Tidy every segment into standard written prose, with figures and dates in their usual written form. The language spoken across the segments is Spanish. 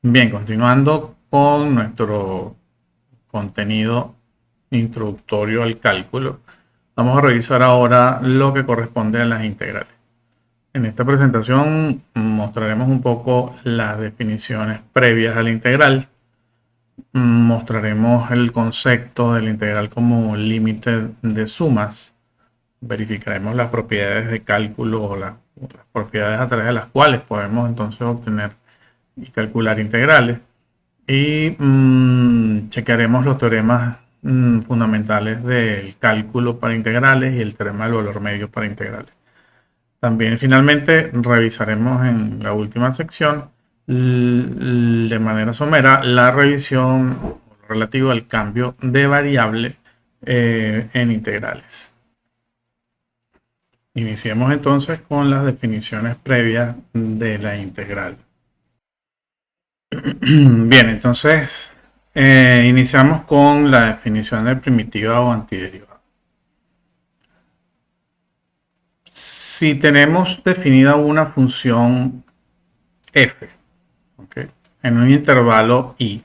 Bien, continuando con nuestro contenido introductorio al cálculo, vamos a revisar ahora lo que corresponde a las integrales. En esta presentación mostraremos un poco las definiciones previas a la integral, mostraremos el concepto de la integral como límite de sumas, verificaremos las propiedades de cálculo o las propiedades a través de las cuales podemos entonces obtener y calcular integrales. Y chequearemos los teoremas fundamentales del cálculo para integrales y el teorema del valor medio para integrales. También finalmente revisaremos en la última sección de manera somera la revisión relativa al cambio de variable en integrales. Iniciemos entonces con las definiciones previas de la integral. Bien, entonces iniciamos con la definición de primitiva o antiderivada. Si tenemos definida una función f, ¿okay?, en un intervalo i,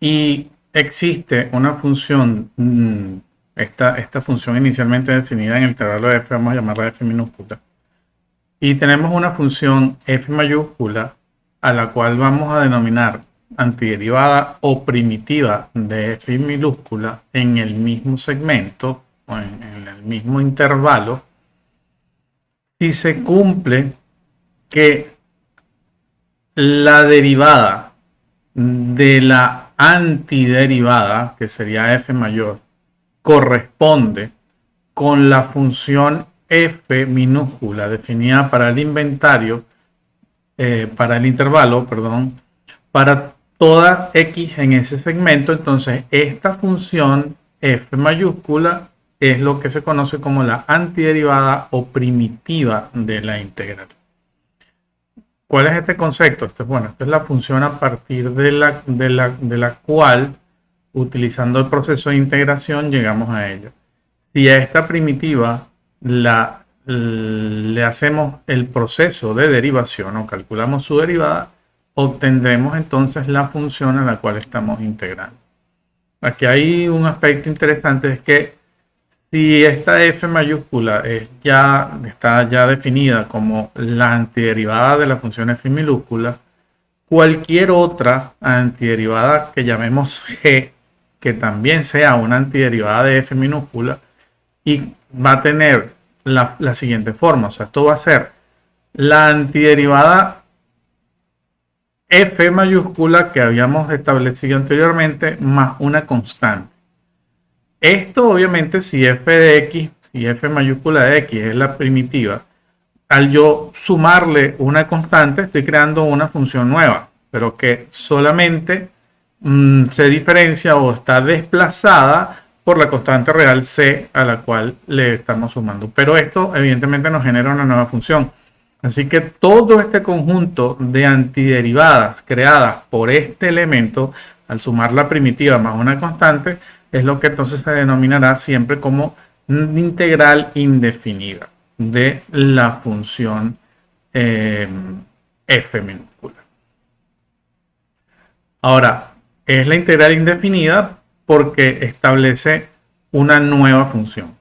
y existe una función, esta función inicialmente definida en el intervalo f, vamos a llamarla f minúscula, y tenemos una función f mayúscula a la cual vamos a denominar antiderivada o primitiva de f minúscula en el mismo segmento o en el mismo intervalo, si se cumple que la derivada de la antiderivada, que sería f mayor, corresponde con la función f minúscula definida para el inventario, para el intervalo, perdón, para toda x en ese segmento, entonces esta función f mayúscula es lo que se conoce como la antiderivada o primitiva de la integral. ¿Cuál es este concepto? Esta es la función a partir de la cual, utilizando el proceso de integración, llegamos a ella. Si a esta primitiva le hacemos el proceso de derivación o calculamos su derivada, obtendremos entonces la función a la cual estamos integrando. Aquí hay un aspecto interesante, es que si esta f mayúscula está ya definida como la antiderivada de la función f minúscula, cualquier otra antiderivada que llamemos g, que también sea una antiderivada de f minúscula, y va a tener la siguiente forma. O sea, esto va a ser la antiderivada f mayúscula que habíamos establecido anteriormente más una constante. Esto obviamente si f de x, si f mayúscula de x es la primitiva, al yo sumarle una constante estoy creando una función nueva, pero que solamente se diferencia o está desplazada por la constante real c a la cual le estamos sumando. Pero esto evidentemente nos genera una nueva función. Así que todo este conjunto de antiderivadas creadas por este elemento, al sumar la primitiva más una constante, es lo que entonces se denominará siempre como integral indefinida de la función f minúscula. Ahora, es la integral indefinida porque establece una nueva función.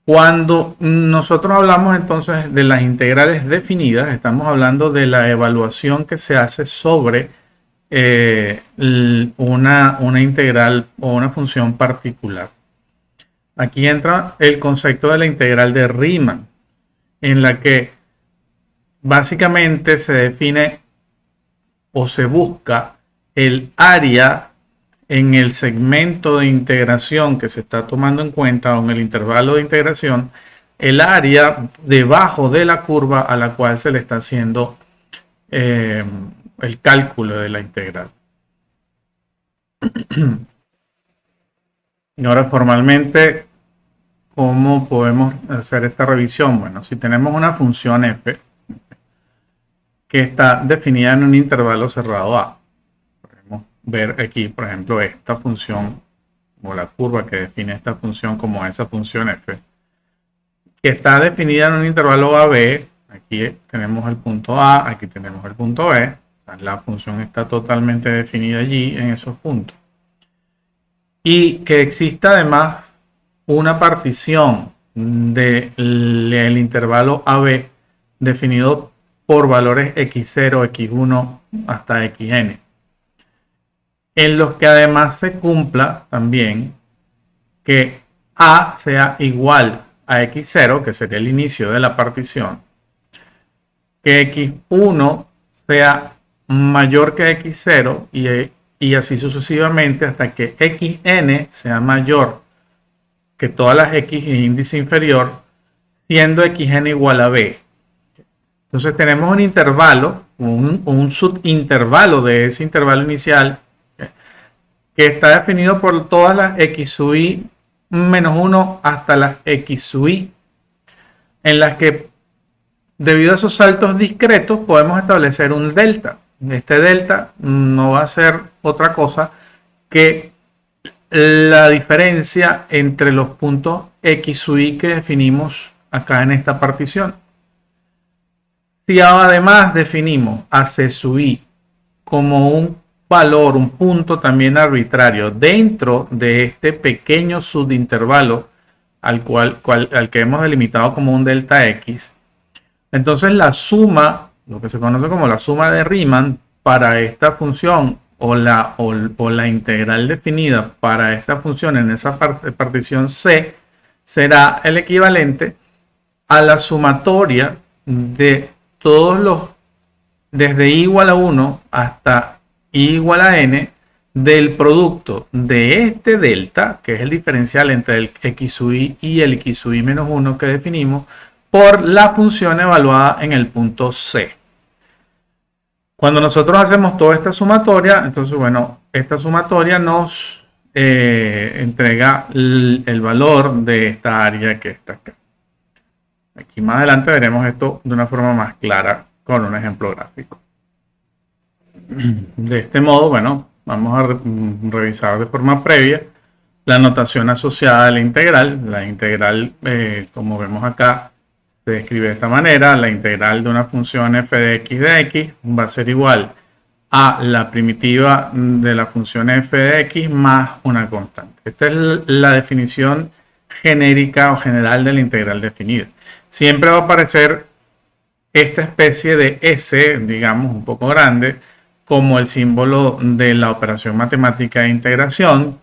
Cuando nosotros hablamos entonces de las integrales definidas, estamos hablando de la evaluación que se hace sobre una integral o una función particular. Aquí entra el concepto de la integral de Riemann, en la que básicamente se define o se busca el área en el segmento de integración que se está tomando en cuenta, o en el intervalo de integración, el área debajo de la curva a la cual se le está haciendo el cálculo de la integral. Y ahora formalmente, ¿cómo podemos hacer esta revisión? Bueno, si tenemos una función f que está definida en un intervalo cerrado A, podemos ver aquí, por ejemplo, esta función o la curva que define esta función como esa función f, que está definida en un intervalo AB, Aquí tenemos el punto A, aquí tenemos el punto B. La función está totalmente definida allí en esos puntos. Y que exista además una partición del intervalo AB definido por valores x0, x1 hasta xn, en los que además se cumpla también que A sea igual a x0, que sería el inicio de la partición, que x1 sea mayor que x0 y así sucesivamente hasta que xn sea mayor que todas las x en índice inferior, siendo xn igual a b. Entonces tenemos un intervalo, un subintervalo de ese intervalo inicial que está definido por todas las x sub i menos 1 hasta las x sub i, en las que debido a esos saltos discretos podemos establecer un delta. Este delta no va a ser otra cosa que la diferencia entre los puntos x sub i que definimos acá en esta partición. Si además definimos a c sub i como un valor, un punto también arbitrario dentro de este pequeño subintervalo al que hemos delimitado como un delta x, entonces la suma, lo que se conoce como la suma de Riemann para esta función o la integral definida para esta función en esa partición C será el equivalente a la sumatoria de todos los, desde i igual a 1 hasta i igual a n, del producto de este delta, que es el diferencial entre el x sub i y el x sub i menos 1 que definimos, por la función evaluada en el punto C. Cuando nosotros hacemos toda esta sumatoria, entonces, bueno, esta sumatoria nos entrega el valor de esta área que está acá. Aquí más adelante veremos esto de una forma más clara con un ejemplo gráfico. De este modo, bueno, vamos a revisar de forma previa la notación asociada a la integral. La integral, como vemos acá, se escribe de esta manera. La integral de una función f de x va a ser igual a la primitiva de la función f de x más una constante. Esta es la definición genérica o general de la integral definida. Siempre va a aparecer esta especie de S, digamos, un poco grande, como el símbolo de la operación matemática de integración.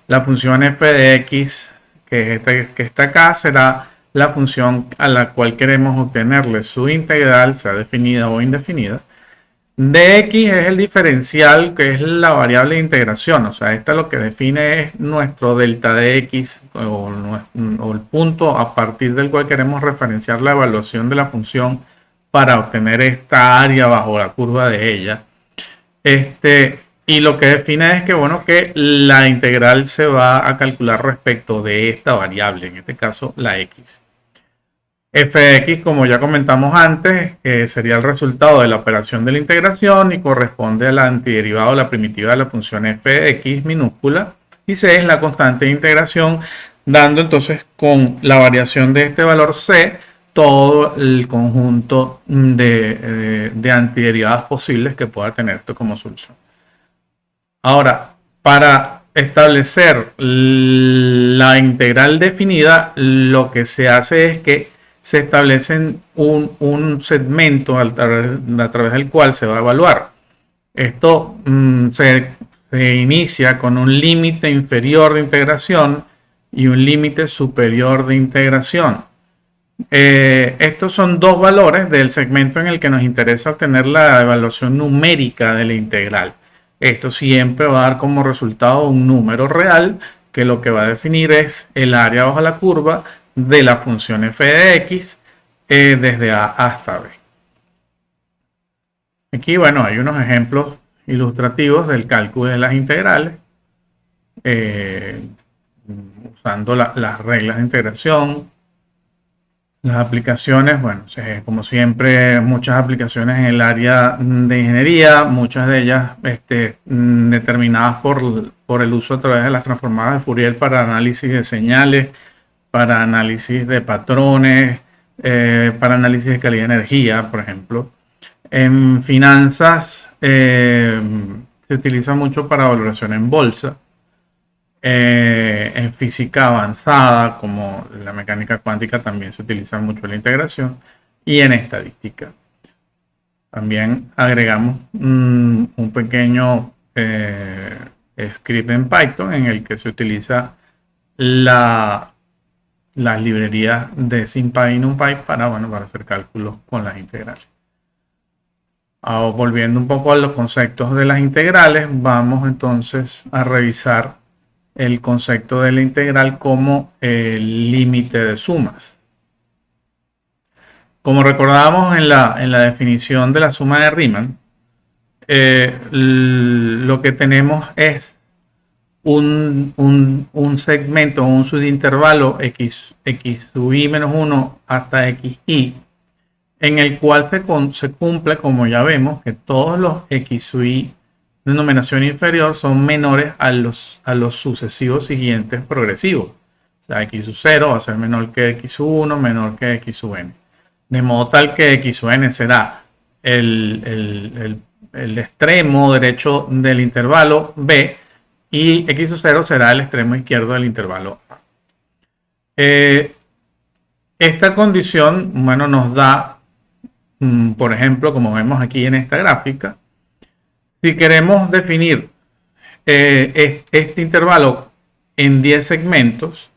La función f de x, que está acá, será la función a la cual queremos obtenerle su integral, sea definida o indefinida. Dx es el diferencial, que es la variable de integración. O sea, esta lo que define es nuestro delta de x o el punto a partir del cual queremos referenciar la evaluación de la función para obtener esta área bajo la curva de ella. Y lo que define es que, bueno, que la integral se va a calcular respecto de esta variable, en este caso la x. F de x, como ya comentamos antes, sería el resultado de la operación de la integración y corresponde al antiderivado de la primitiva de la función f de x minúscula, y c es la constante de integración, dando entonces con la variación de este valor c todo el conjunto de antiderivadas posibles que pueda tener esto como solución. Ahora, para establecer la integral definida, lo que se hace es que se establece un segmento a través del cual se va a evaluar. Esto se inicia con un límite inferior de integración y un límite superior de integración. Estos son dos valores del segmento en el que nos interesa obtener la evaluación numérica de la integral. Esto siempre va a dar como resultado un número real que lo que va a definir es el área bajo la curva de la función f de x desde A hasta B. Aquí, bueno, hay unos ejemplos ilustrativos del cálculo de las integrales usando las reglas de integración. Las aplicaciones, bueno, como siempre, muchas aplicaciones en el área de ingeniería, muchas de ellas determinadas por el uso a través de las transformadas de Fourier para análisis de señales, para análisis de patrones, para análisis de calidad de energía, por ejemplo. En finanzas se utiliza mucho para valoración en bolsa. En física avanzada, como la mecánica cuántica, también se utiliza mucho la integración. Y en estadística. También agregamos un pequeño script en Python en el que se utiliza las librerías de SymPy y NumPy para hacer cálculos con las integrales. Ahora, volviendo un poco a los conceptos de las integrales, vamos entonces a revisar el concepto de la integral como el límite de sumas. Como recordábamos en la definición de la suma de Riemann, lo que tenemos es un segmento, un subintervalo x sub i menos 1 hasta xi, en el cual se cumple, como ya vemos, que todos los x sub i de denominación inferior son menores a los sucesivos siguientes progresivos. O sea, x sub 0 va a ser menor que x sub 1, menor que x sub n. De modo tal que x sub n será el extremo derecho del intervalo b y x sub 0 será el extremo izquierdo del intervalo a. Esta condición, nos da, por ejemplo, como vemos aquí en esta gráfica, si queremos definir este intervalo en 10 segmentos,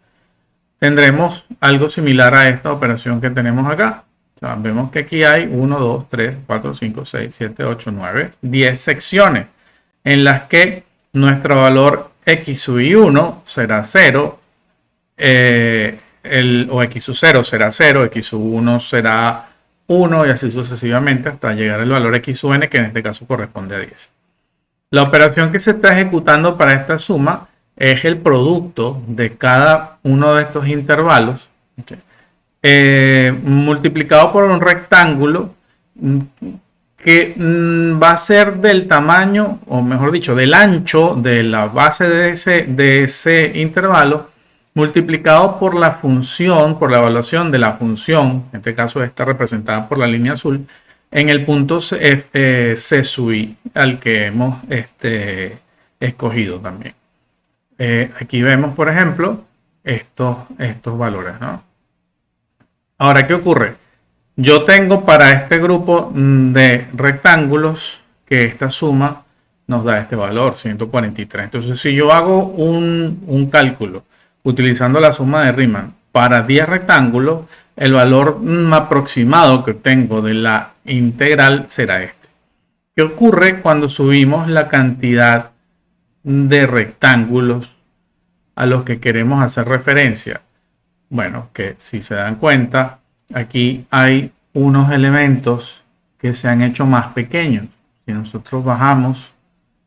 tendremos algo similar a esta operación que tenemos acá. O sea, vemos que aquí hay 1, 2, 3, 4, 5, 6, 7, 8, 9, 10 secciones en las que nuestro valor x sub i1 será 0, o x sub 0 será 0, x sub 1 será 1 y así sucesivamente hasta llegar al valor x sub n, que en este caso corresponde a 10. La operación que se está ejecutando para esta suma es el producto de cada uno de estos intervalos, ¿okay? Multiplicado por un rectángulo que va a ser del tamaño, o mejor dicho, del ancho de la base de ese intervalo, multiplicado por la función, por la evaluación de la función, en este caso está representada por la línea azul, en el punto C sub i, al que hemos escogido también. Aquí vemos, por ejemplo, estos valores, ¿no? Ahora, ¿qué ocurre? Yo tengo para este grupo de rectángulos que esta suma nos da este valor, 143. Entonces, si yo hago un cálculo utilizando la suma de Riemann para 10 rectángulos, el valor aproximado que obtengo de la integral será este. ¿Qué ocurre cuando subimos la cantidad de rectángulos a los que queremos hacer referencia? Bueno, que si se dan cuenta, aquí hay unos elementos que se han hecho más pequeños. Si nosotros bajamos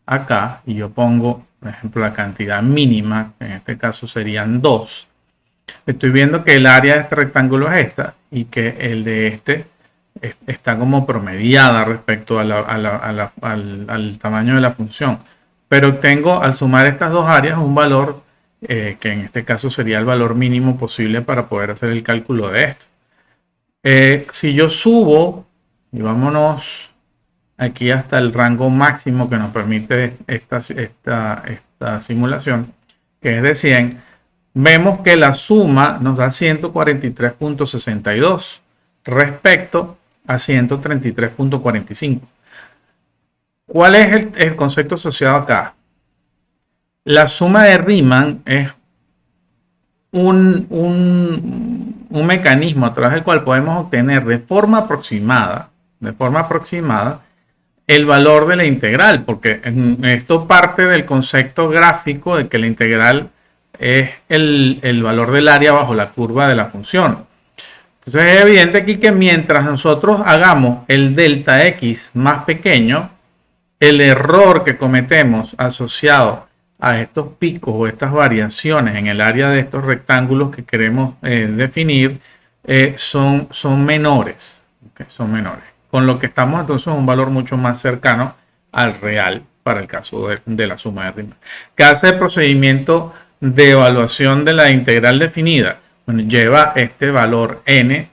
acá y yo pongo, por ejemplo, la cantidad mínima, que en este caso serían 2, estoy viendo que el área de este rectángulo es esta y que el de este está como promediada respecto al tamaño de la función. Pero obtengo al sumar estas dos áreas un valor que en este caso sería el valor mínimo posible para poder hacer el cálculo de esto. Si yo subo, y vámonos aquí hasta el rango máximo que nos permite esta simulación, que es de 100, vemos que la suma nos da 143.62 respecto a 133.45. ¿Cuál es el concepto asociado acá? La suma de Riemann es un mecanismo a través del cual podemos obtener de forma aproximada el valor de la integral, porque esto parte del concepto gráfico de que la integral es el valor del área bajo la curva de la función. Entonces es evidente aquí que mientras nosotros hagamos el delta x más pequeño, el error que cometemos asociado a estos picos o estas variaciones en el área de estos rectángulos que queremos definir son menores, ¿okay? Son menores. Con lo que estamos entonces en un valor mucho más cercano al real para el caso de la suma de Riemann. ¿Qué hace el procedimiento de evaluación de la integral definida? Bueno, lleva este valor n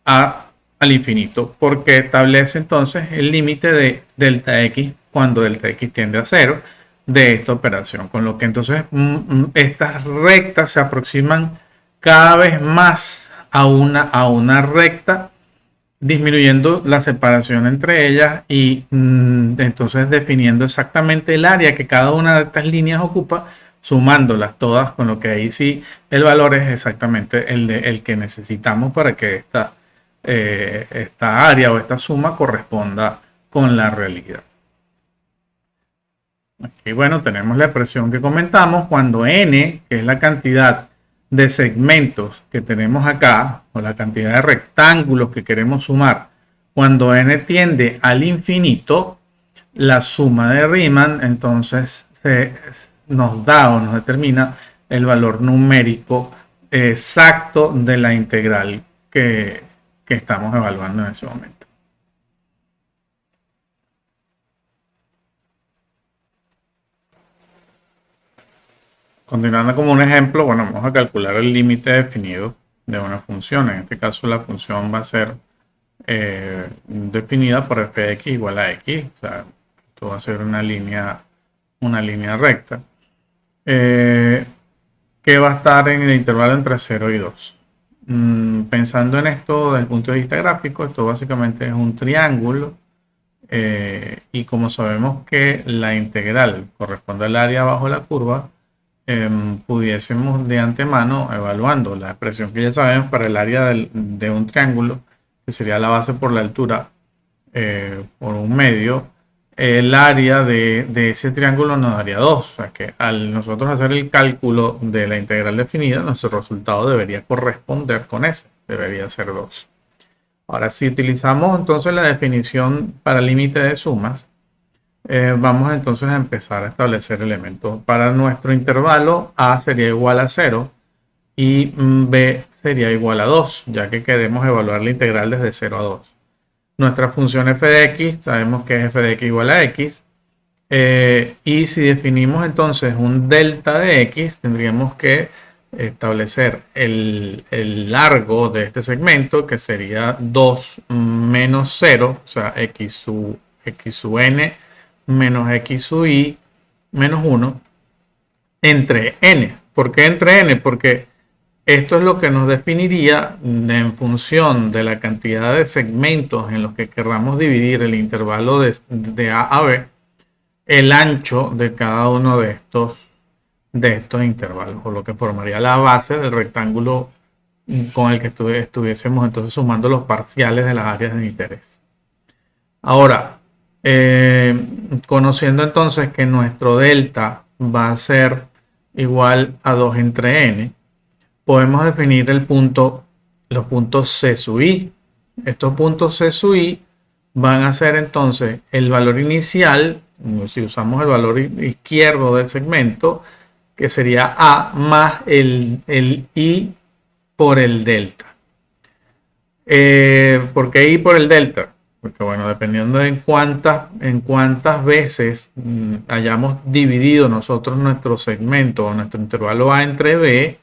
al infinito, porque establece entonces el límite de delta x cuando delta x tiende a 0 de esta operación, con lo que entonces estas rectas se aproximan cada vez más a una recta, disminuyendo la separación entre ellas y entonces definiendo exactamente el área que cada una de estas líneas ocupa, sumándolas todas, con lo que ahí sí el valor es exactamente el que necesitamos para que esta área o esta suma corresponda con la realidad. Aquí, bueno, tenemos la expresión que comentamos cuando n, que es la cantidad de segmentos que tenemos acá, o la cantidad de rectángulos que queremos sumar, cuando n tiende al infinito, la suma de Riemann entonces nos da o nos determina el valor numérico exacto de la integral que estamos evaluando en ese momento. Continuando como un ejemplo, bueno, vamos a calcular el límite definido de una función. En este caso la función va a ser definida por f de x igual a x. O sea, esto va a ser una línea recta. Que va a estar en el intervalo entre 0 y 2. Pensando en esto desde el punto de vista gráfico, esto básicamente es un triángulo. Y como sabemos que la integral corresponde al área bajo la curva, pudiésemos de antemano, evaluando la expresión que ya sabemos para el área de un triángulo, que sería la base por la altura por un medio, el área de ese triángulo nos daría 2. O sea que al nosotros hacer el cálculo de la integral definida, nuestro resultado debería corresponder con ese, debería ser 2. Ahora, si utilizamos entonces la definición para límite de sumas, vamos entonces a empezar a establecer elementos. Para nuestro intervalo A sería igual a 0 y B sería igual a 2, ya que queremos evaluar la integral desde 0 a 2. Nuestra función f de x, sabemos que es f de x igual a x. Y si definimos entonces un delta de x, tendríamos que establecer el largo de este segmento, que sería 2 menos 0, o sea, x sub n menos x sub i menos 1 entre n. ¿Por qué entre n? Porque esto es lo que nos definiría en función de la cantidad de segmentos en los que querramos dividir el intervalo de A a B, el ancho de cada uno de estos intervalos, o lo que formaría la base del rectángulo con el que estuviésemos entonces sumando los parciales de las áreas de interés. Ahora, conociendo entonces que nuestro delta va a ser igual a 2 entre n, podemos definir los puntos C sub i. Estos puntos C sub i van a ser entonces el valor inicial, si usamos el valor izquierdo del segmento, que sería A más el I por el delta. ¿Por qué I por el delta? Porque bueno, dependiendo de en cuántas veces hayamos dividido nosotros nuestro segmento o nuestro intervalo A entre B,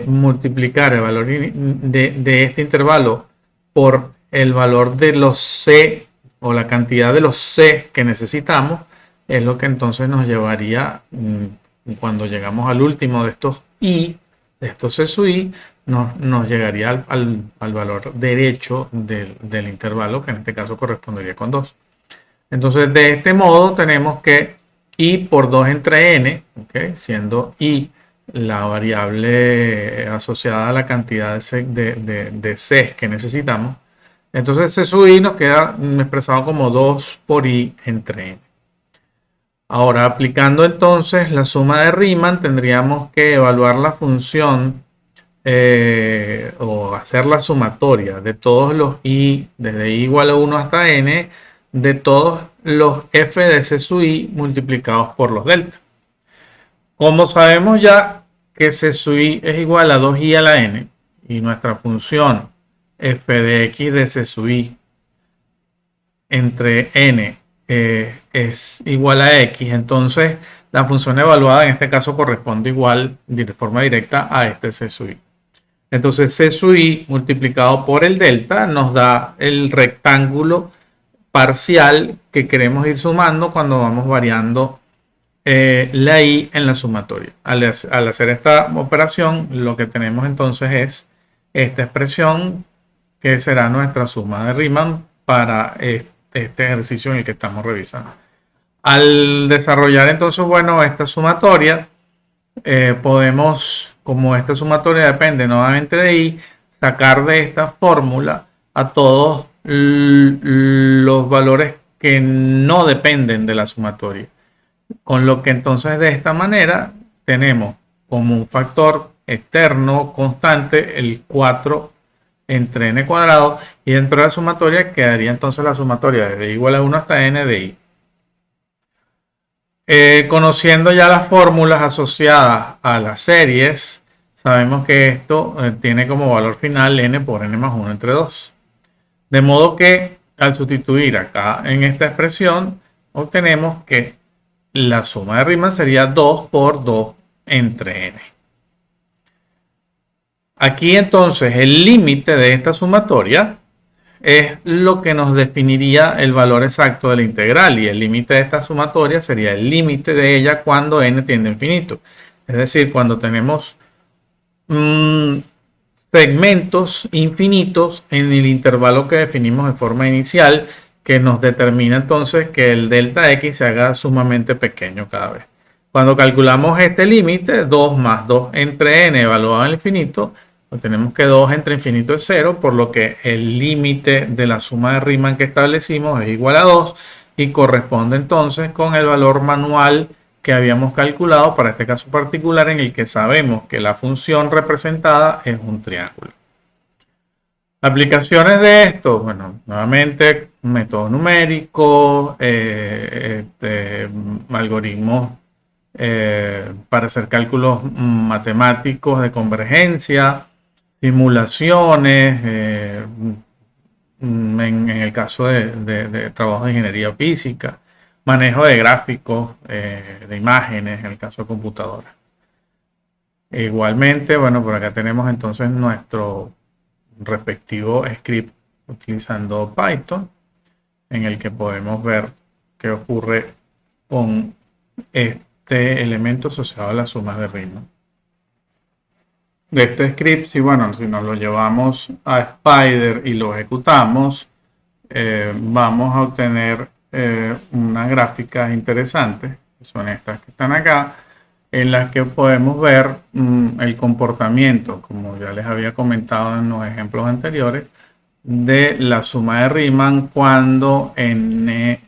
multiplicar el valor de este intervalo por el valor de los C o la cantidad de los C que necesitamos, es lo que entonces nos llevaría, cuando llegamos al último de estos I, de estos C sub I, nos llegaría al valor derecho del intervalo, que en este caso correspondería con 2. Entonces, de este modo tenemos que I por 2 entre n, ¿okay? Siendo I la variable asociada a la cantidad de C que necesitamos. Entonces C sub i nos queda expresado como 2 por I entre n. Ahora, aplicando entonces la suma de Riemann, tendríamos que evaluar la función o hacer la sumatoria de todos los I, desde I igual a 1 hasta n, de todos los f de C sub i multiplicados por los delta. Como sabemos ya que C sub i es igual a 2i a la n y nuestra función f de x de C sub i entre n es igual a x, entonces la función evaluada en este caso corresponde igual de forma directa a este C sub i. Entonces C sub i multiplicado por el delta nos da el rectángulo parcial que queremos ir sumando cuando vamos variando la i en la sumatoria. Al hacer esta operación, lo que tenemos entonces es esta expresión que será nuestra suma de Riemann para este ejercicio en el que estamos revisando. Al desarrollar entonces, bueno, esta sumatoria, podemos, como esta sumatoria depende nuevamente de i, sacar de esta fórmula a todos los valores que no dependen de la sumatoria. Con lo que entonces de esta manera tenemos como un factor externo constante el 4 entre n cuadrado, y dentro de la sumatoria quedaría entonces la sumatoria desde igual a 1 hasta n de i. Conociendo ya las fórmulas asociadas a las series, sabemos que esto tiene como valor final n por n más 1 entre 2. De modo que al sustituir acá en esta expresión, obtenemos que la suma de Riemann sería 2 por 2 entre n. Aquí entonces el límite de esta sumatoria es lo que nos definiría el valor exacto de la integral, y el límite de esta sumatoria sería el límite de ella cuando n tiende a infinito. Es decir, cuando tenemos segmentos infinitos en el intervalo que definimos de forma inicial, que nos determina entonces que el delta x se haga sumamente pequeño cada vez. Cuando calculamos este límite, 2 más 2 entre n evaluado al infinito, tenemos que 2 entre infinito es 0, por lo que el límite de la suma de Riemann que establecimos es igual a 2 y corresponde entonces con el valor manual que habíamos calculado para este caso particular, en el que sabemos que la función representada es un triángulo. Aplicaciones de esto, bueno, nuevamente métodos numéricos, algoritmos para hacer cálculos matemáticos de convergencia, simulaciones, en el caso de trabajo de ingeniería física, manejo de gráficos, de imágenes, en el caso de computadoras. Igualmente, bueno, por acá tenemos entonces nuestro respectivo script utilizando Python, en el que podemos ver qué ocurre con este elemento asociado a las sumas de Riemann. De este script, si nos lo llevamos a Spider y lo ejecutamos, vamos a obtener unas gráficas interesantes, que son estas que están acá, en las que podemos ver el comportamiento, como ya les había comentado en los ejemplos anteriores, de la suma de Riemann cuando n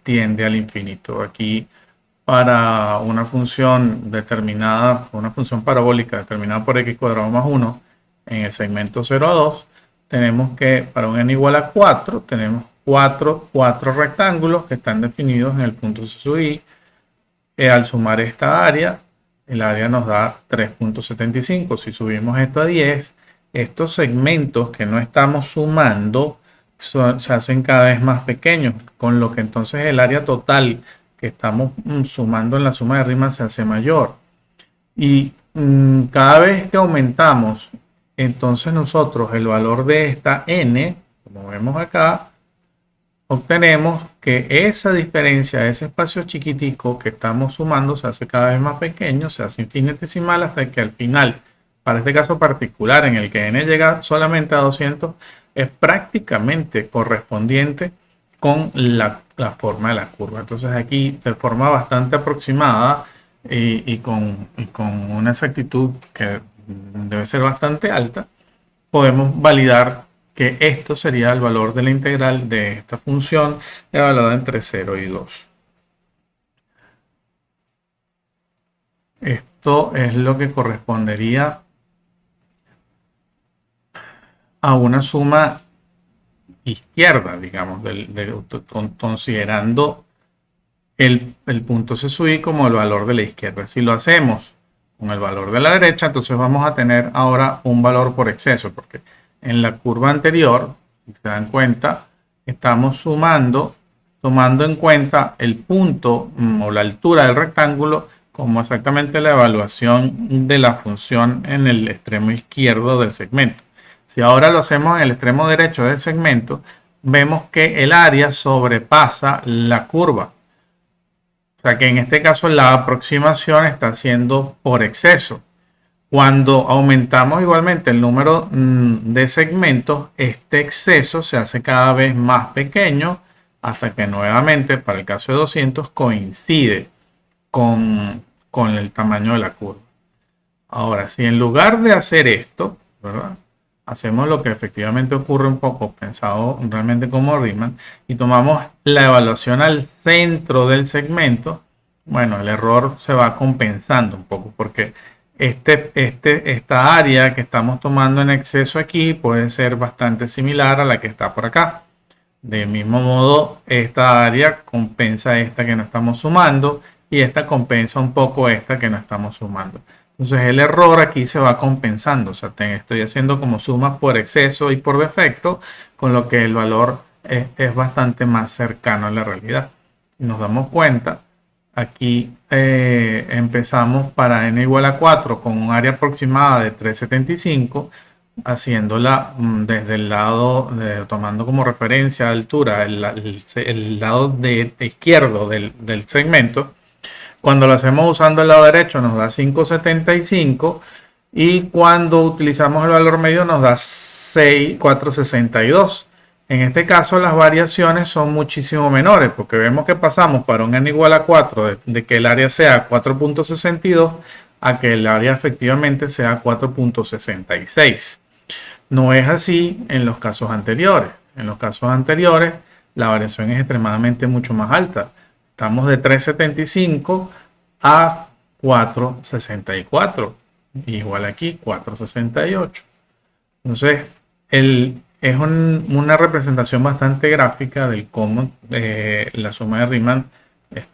tiende al infinito. Aquí, para una función determinada, una función parabólica determinada por x cuadrado más 1 en el segmento 0 a 2, tenemos que para un n igual a 4, tenemos cuatro rectángulos que están definidos en el punto C sub i. Al sumar esta área, el área nos da 3.75. Si subimos esto a 10, estos segmentos que no estamos sumando se hacen cada vez más pequeños, con lo que entonces el área total que estamos sumando en la suma de Riemann se hace mayor. Y cada vez que aumentamos, entonces nosotros el valor de esta n, como vemos acá, obtenemos que esa diferencia, ese espacio chiquitico que estamos sumando, se hace cada vez más pequeño, se hace infinitesimal, hasta que al final, para este caso particular en el que n llega solamente a 200, es prácticamente correspondiente con la forma de la curva. Entonces aquí, de forma bastante aproximada y con una exactitud que debe ser bastante alta, podemos validar que esto sería el valor de la integral de esta función evaluada entre 0 y 2. Esto es lo que correspondería a una suma izquierda, digamos, considerando el punto C sub i como el valor de la izquierda. Si lo hacemos con el valor de la derecha, entonces vamos a tener ahora un valor por exceso, porque en la curva anterior, si se dan cuenta, estamos sumando, tomando en cuenta el punto o la altura del rectángulo como exactamente la evaluación de la función en el extremo izquierdo del segmento. Si ahora lo hacemos en el extremo derecho del segmento, vemos que el área sobrepasa la curva. O sea que en este caso la aproximación está haciendo por exceso. Cuando aumentamos igualmente el número de segmentos, este exceso se hace cada vez más pequeño hasta que nuevamente, para el caso de 200, coincide con el tamaño de la curva. Ahora, si en lugar de hacer esto, ¿verdad? Hacemos lo que efectivamente ocurre un poco pensado realmente como Riemann y tomamos la evaluación al centro del segmento, bueno, el error se va compensando un poco porque esta área que estamos tomando en exceso aquí puede ser bastante similar a la que está por acá. De mismo modo, esta área compensa esta que no estamos sumando y esta compensa un poco esta que no estamos sumando. Entonces el error aquí se va compensando. O sea, estoy haciendo como sumas por exceso y por defecto, con lo que el valor es bastante más cercano a la realidad. Si nos damos cuenta, aquí empezamos para n igual a 4 con un área aproximada de 375, haciéndola desde el lado, tomando como referencia altura el lado izquierdo del segmento. Cuando lo hacemos usando el lado derecho nos da 5,75 y cuando utilizamos el valor medio nos da 4,62. En este caso las variaciones son muchísimo menores porque vemos que pasamos para un n igual a 4 de que el área sea 4,62 a que el área efectivamente sea 4,66. No es así en los casos anteriores. En los casos anteriores la variación es extremadamente mucho más alta. Estamos de 3,75 a 4,64. Igual aquí 4,68. Entonces es una representación bastante gráfica del cómo la suma de Riemann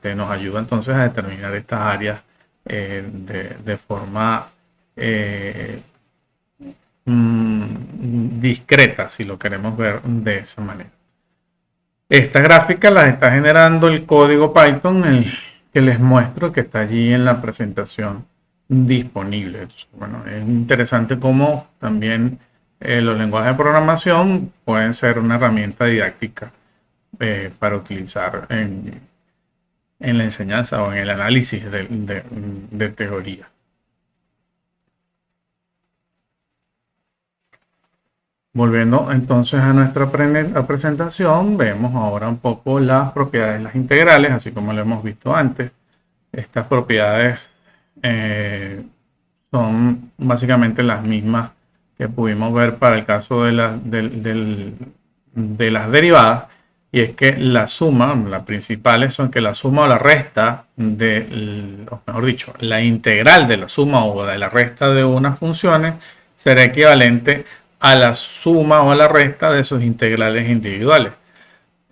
nos ayuda entonces a determinar estas áreas de forma discreta, si lo queremos ver de esa manera. Esta gráfica la está generando el código Python que les muestro, que está allí en la presentación disponible. Entonces, bueno, es interesante cómo también los lenguajes de programación pueden ser una herramienta didáctica para utilizar en la enseñanza o en el análisis de teoría. Volviendo entonces a nuestra presentación, vemos ahora un poco las propiedades de las integrales, así como lo hemos visto antes. Estas propiedades son básicamente las mismas que pudimos ver para el caso de las derivadas, y es que la suma, las principales son que la suma o la resta o mejor dicho, la integral de la suma o de la resta de unas funciones será equivalente a la suma o a la resta de sus integrales individuales.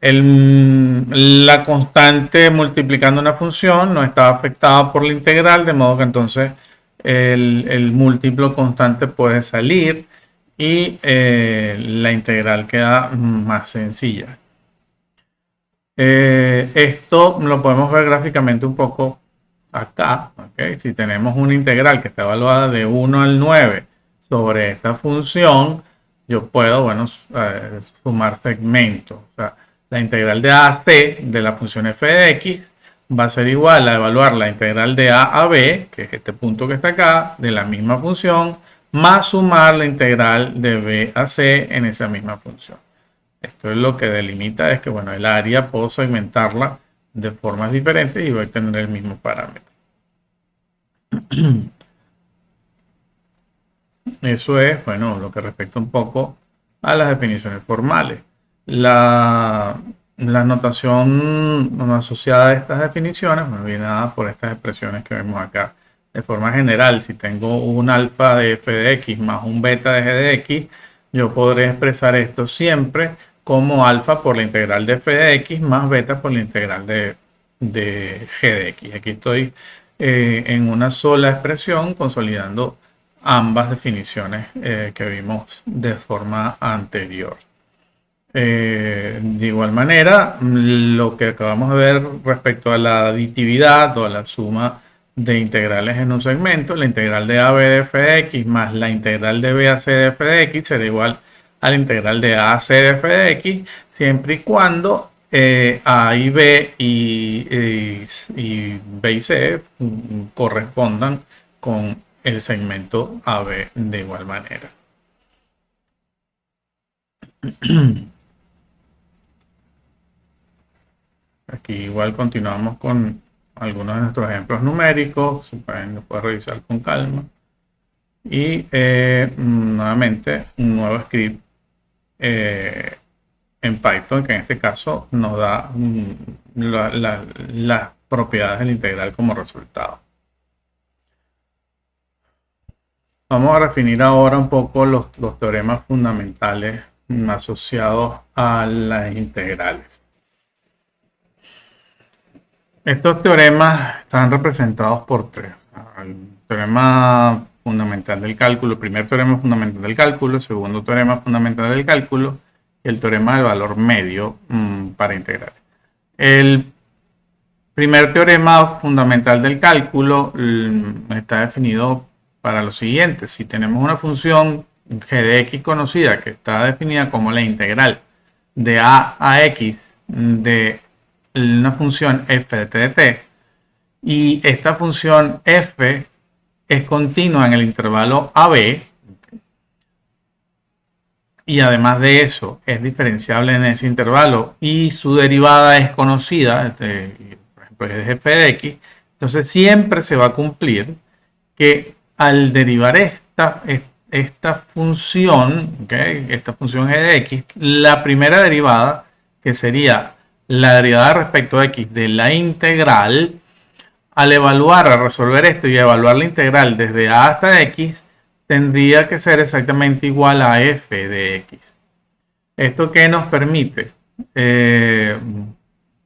La constante multiplicando una función no está afectada por la integral, de modo que entonces el múltiplo constante puede salir y la integral queda más sencilla. Esto lo podemos ver gráficamente un poco acá. ¿Okay? Si tenemos una integral que está evaluada de 1 al 9 sobre esta función, yo puedo, bueno, sumar segmentos. O sea, la integral de a a c de la función f de x va a ser igual a evaluar la integral de a a b, que es este punto que está acá, de la misma función, más sumar la integral de b a c en esa misma función. Esto es lo que delimita, es que, bueno, el área puedo segmentarla de formas diferentes y voy a tener el mismo parámetro. Eso es, bueno, lo que respecta un poco a las definiciones formales. La notación asociada a estas definiciones, bueno, viene dada por estas expresiones que vemos acá. De forma general, si tengo un alfa de f de x más un beta de g de x, yo podré expresar esto siempre como alfa por la integral de f de x más beta por la integral de g de x. Aquí estoy en una sola expresión consolidando ambas definiciones que vimos de forma anterior. De igual manera, lo que acabamos de ver respecto a la aditividad o a la suma de integrales en un segmento. La integral de AB de f de x más la integral de B a C de f de x será igual a la integral de A a C de f de x, siempre y cuando A y B y B y C correspondan con el segmento AB de igual manera. Aquí igual continuamos con algunos de nuestros ejemplos numéricos, lo puedes revisar con calma. Y nuevamente un nuevo script en Python, que en este caso nos da las propiedades del integral como resultado. Vamos a definir ahora un poco los teoremas fundamentales asociados a las integrales. Estos teoremas están representados por tres. El teorema fundamental del cálculo, el primer teorema fundamental del cálculo, el segundo teorema fundamental del cálculo y el teorema del valor medio para integrar. El primer teorema fundamental del cálculo está definido para lo siguiente. Si tenemos una función g de x conocida que está definida como la integral de a x de una función f de t de t, y esta función f es continua en el intervalo AB, y además de eso es diferenciable en ese intervalo y su derivada es conocida, por ejemplo es f de x, entonces siempre se va a cumplir que al derivar esta función, esta función g de x, la primera derivada, que sería la derivada respecto a x de la integral, al evaluar, a resolver esto y evaluar la integral desde a hasta x, tendría que ser exactamente igual a f de x. ¿Esto qué nos permite?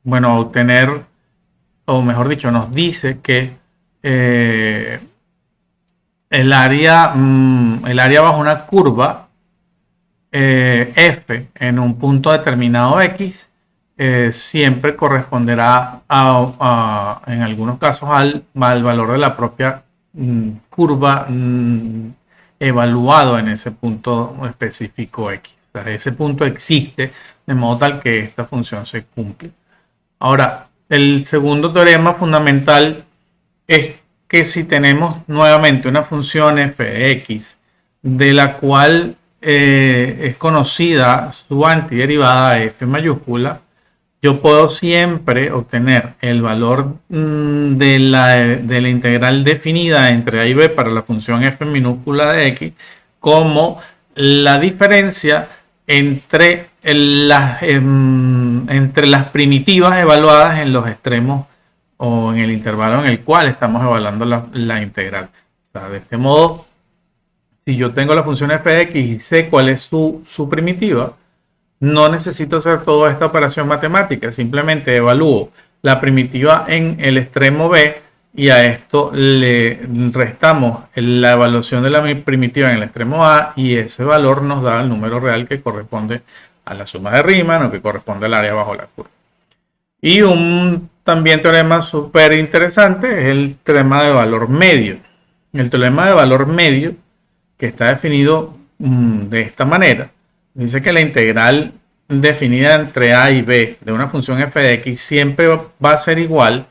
Bueno, obtener, o mejor dicho, nos dice que el área bajo una curva f en un punto determinado x siempre corresponderá en algunos casos al valor de la propia curva evaluado en ese punto específico x. O sea, ese punto existe de modo tal que esta función se cumple. Ahora, el segundo teorema fundamental es que si tenemos nuevamente una función f de x de la cual es conocida su antiderivada f mayúscula, yo puedo siempre obtener el valor de la integral definida entre a y b para la función f minúscula de x como la diferencia entre las primitivas evaluadas en los extremos o en el intervalo en el cual estamos evaluando la integral. O sea, de este modo, si yo tengo la función f de x y sé cuál es su primitiva, no necesito hacer toda esta operación matemática, simplemente evalúo la primitiva en el extremo b y a esto le restamos la evaluación de la primitiva en el extremo a y ese valor nos da el número real que corresponde a la suma de Riemann o que corresponde al área bajo la curva. Y un también teorema súper interesante es el teorema de valor medio. El teorema de valor medio, que está definido de esta manera, dice que la integral definida entre a y b de una función f de x siempre va a ser igual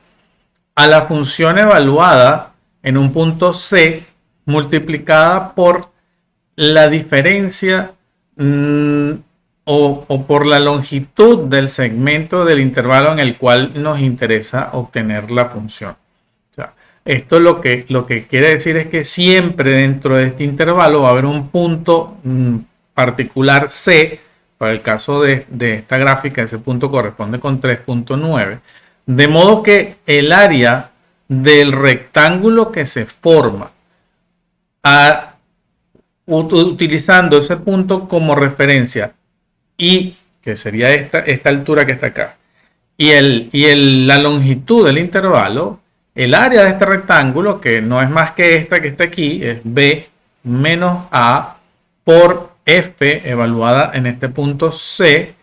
a la función evaluada en un punto c multiplicada por la diferencia o por la longitud del segmento del intervalo en el cual nos interesa obtener la función. O sea, esto lo que quiere decir es que siempre dentro de este intervalo va a haber un punto particular C. Para el caso de esta gráfica, ese punto corresponde con 3.9. De modo que el área del rectángulo que se forma utilizando ese punto como referencia y que sería esta altura que está acá y la longitud del intervalo, el área de este rectángulo, que no es más que esta que está aquí, es B menos A por F evaluada en este punto C.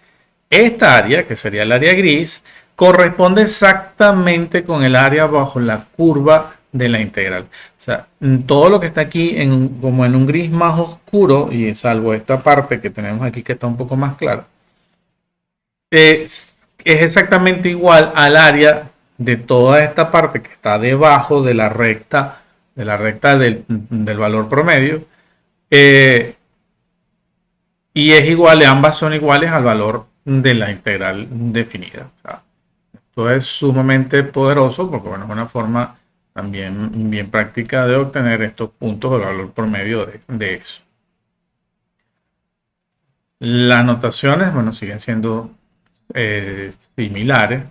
Esta área, que sería el área gris, corresponde exactamente con el área bajo la curva de la integral. O sea, todo lo que está aquí como en un gris más oscuro, y salvo esta parte que tenemos aquí que está un poco más clara, es exactamente igual al área de toda esta parte que está debajo de la recta del valor promedio. Y es igual, ambas son iguales al valor de la integral definida. O sea, esto es sumamente poderoso porque bueno, es una forma también bien práctica de obtener estos puntos del valor promedio de eso. Las notaciones, bueno, siguen siendo similares.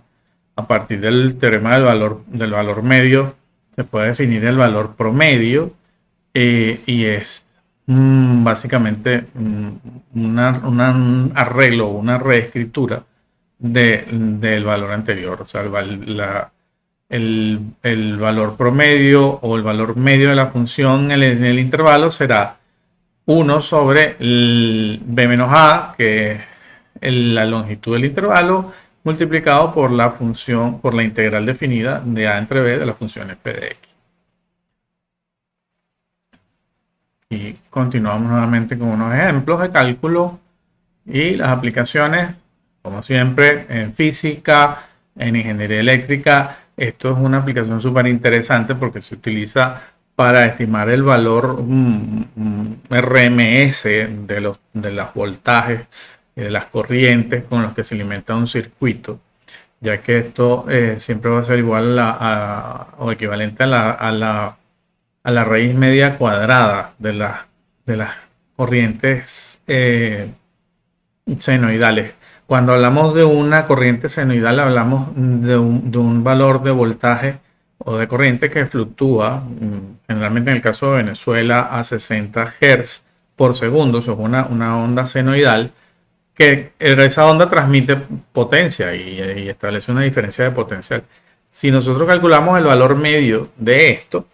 A partir del teorema del valor medio se puede definir el valor promedio y es básicamente un arreglo, una reescritura del valor anterior. O sea, el valor promedio o el valor medio de la función en el intervalo será 1 sobre el b menos a, que es la longitud del intervalo, multiplicado por la función, por la integral definida de a entre b de la función f de x. Y continuamos nuevamente con unos ejemplos de cálculo y las aplicaciones, como siempre, en física, en ingeniería eléctrica. Esto es una aplicación súper interesante porque se utiliza para estimar el valor RMS de los voltajes y de las corrientes con los que se alimenta un circuito, ya que esto siempre va a ser igual o equivalente a la raíz media cuadrada de las corrientes senoidales. Cuando hablamos de una corriente senoidal, hablamos de un valor de voltaje o de corriente que fluctúa, generalmente en el caso de Venezuela, a 60 Hz por segundo. Eso es una onda senoidal, que esa onda transmite potencia y establece una diferencia de potencial. Si nosotros calculamos el valor medio de esto,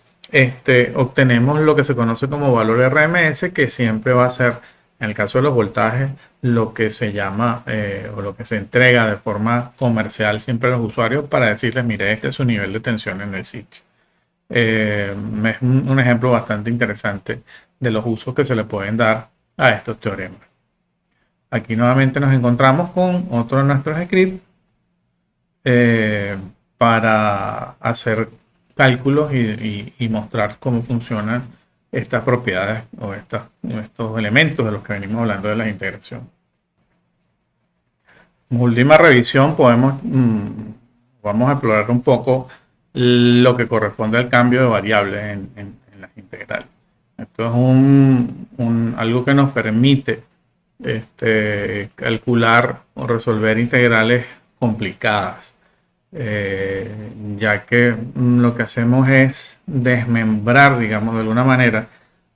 obtenemos lo que se conoce como valor RMS, que siempre va a ser, en el caso de los voltajes, lo que se llama o lo que se entrega de forma comercial siempre a los usuarios para decirles, mire, este es su nivel de tensión en el sitio. Es un ejemplo bastante interesante de los usos que se le pueden dar a estos teoremas. Aquí nuevamente nos encontramos con otro de nuestros scripts para hacer cálculos y mostrar cómo funcionan estas propiedades o estos elementos de los que venimos hablando de la integración. Como última revisión vamos a explorar un poco lo que corresponde al cambio de variables en las integrales. Esto es algo que nos permite calcular o resolver integrales complicadas, ya que lo que hacemos es desmembrar, digamos, de alguna manera,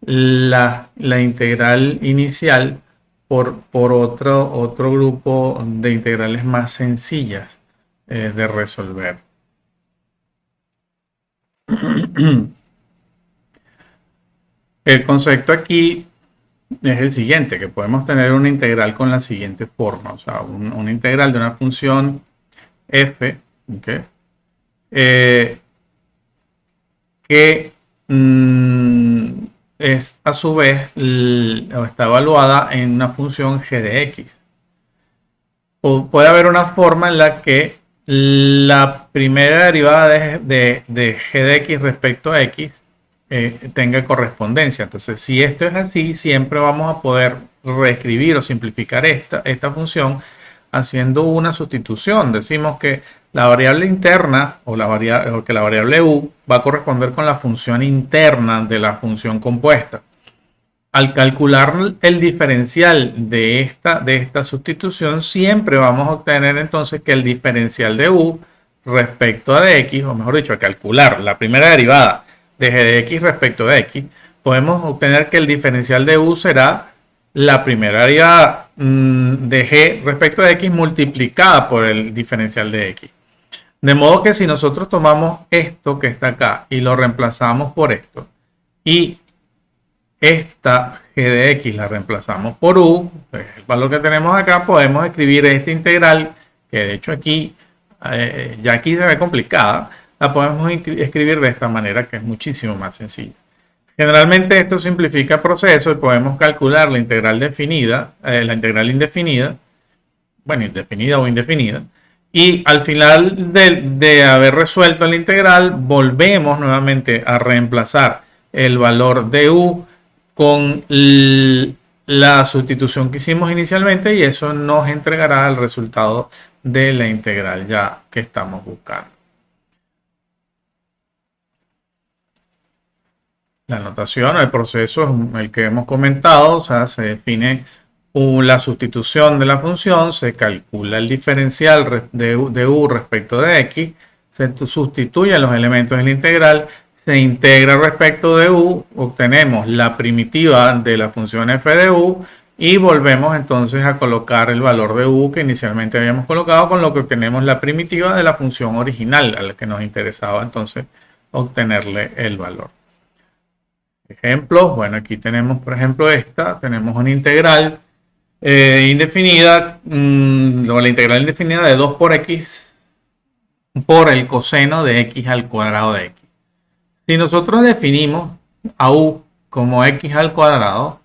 la integral inicial por otro grupo de integrales más sencillas de resolver. El concepto aquí es el siguiente, que podemos tener una integral con la siguiente forma, o sea, una integral de una función f, ¿okay? Que es a su vez o está evaluada en una función g de x. O puede haber una forma en la que la primera derivada de g de x respecto a x tenga correspondencia. Entonces, si esto es así, siempre vamos a poder reescribir o simplificar esta función haciendo una sustitución. Decimos que la variable interna o que la variable u va a corresponder con la función interna de la función compuesta. Al calcular el diferencial de esta sustitución, siempre vamos a obtener entonces que el diferencial de u respecto a de x, o mejor dicho, al calcular la primera derivada de g de x respecto de x, podemos obtener que el diferencial de u será la primera derivada de g respecto de x multiplicada por el diferencial de x. De modo que si nosotros tomamos esto que está acá y lo reemplazamos por esto, y esta g de x la reemplazamos por u, pues el valor que tenemos acá, podemos escribir esta integral, que de hecho aquí, ya aquí se ve complicada, la podemos escribir de esta manera, que es muchísimo más sencilla. Generalmente esto simplifica el proceso y podemos calcular la integral definida, la integral indefinida, bueno, indefinida o indefinida, y al final de haber resuelto la integral, volvemos nuevamente a reemplazar el valor de u con la sustitución que hicimos inicialmente y eso nos entregará el resultado de la integral ya que estamos buscando. La notación, el proceso es el que hemos comentado, o sea, se define la sustitución de la función, se calcula el diferencial de u respecto de x, se sustituyen los elementos de la integral, se integra respecto de u, obtenemos la primitiva de la función f de u y volvemos entonces a colocar el valor de u que inicialmente habíamos colocado, con lo que obtenemos la primitiva de la función original a la que nos interesaba entonces obtenerle el valor. Ejemplos, bueno, aquí tenemos por ejemplo tenemos una integral indefinida, o la integral indefinida de 2 por x por el coseno de x al cuadrado de x. Si nosotros definimos a u como x al cuadrado,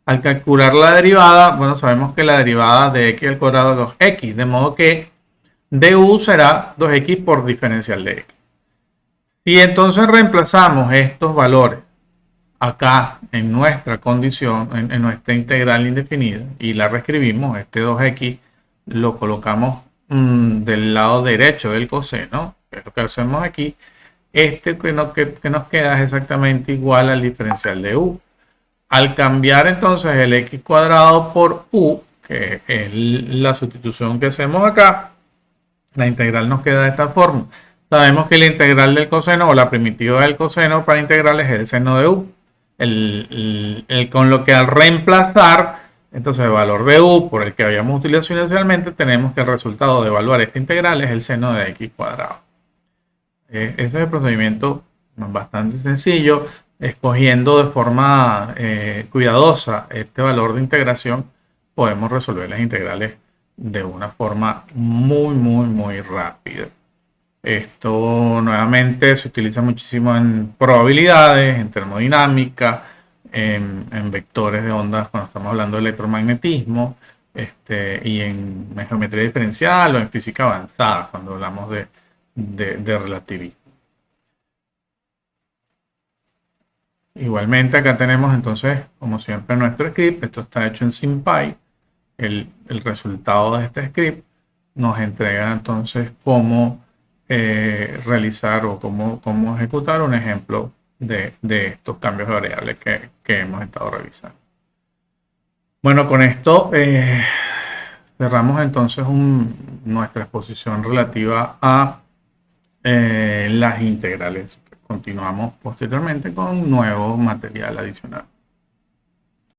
al calcular la derivada, bueno, sabemos que la derivada de x al cuadrado es 2x, de modo que du será 2x por diferencial de x. Si entonces reemplazamos estos valores acá en nuestra condición, en nuestra integral indefinida, y la reescribimos, este 2x lo colocamos del lado derecho del coseno, que es lo que hacemos aquí, que nos queda es exactamente igual al diferencial de u. Al cambiar entonces el x cuadrado por u, que es la sustitución que hacemos acá, la integral nos queda de esta forma. Sabemos que la integral del coseno o la primitiva del coseno para integrales es el seno de u. Con lo que al reemplazar entonces el valor de u por el que habíamos utilizado inicialmente, tenemos que el resultado de evaluar esta integral es el seno de x cuadrado. Ese es el procedimiento bastante sencillo. Escogiendo de forma cuidadosa este valor de integración, podemos resolver las integrales de una forma muy rápida. Esto nuevamente se utiliza muchísimo en probabilidades, en termodinámica, en vectores de ondas cuando estamos hablando de electromagnetismo, y en geometría diferencial o en física avanzada cuando hablamos de relativismo. Igualmente acá tenemos entonces, como siempre, nuestro script. Esto está hecho en SymPy. El resultado de este script nos entrega entonces cómo realizar o cómo ejecutar un ejemplo de estos cambios de variables que hemos estado revisando. Bueno, con esto cerramos entonces nuestra exposición relativa a las integrales. Continuamos posteriormente con nuevo material adicional.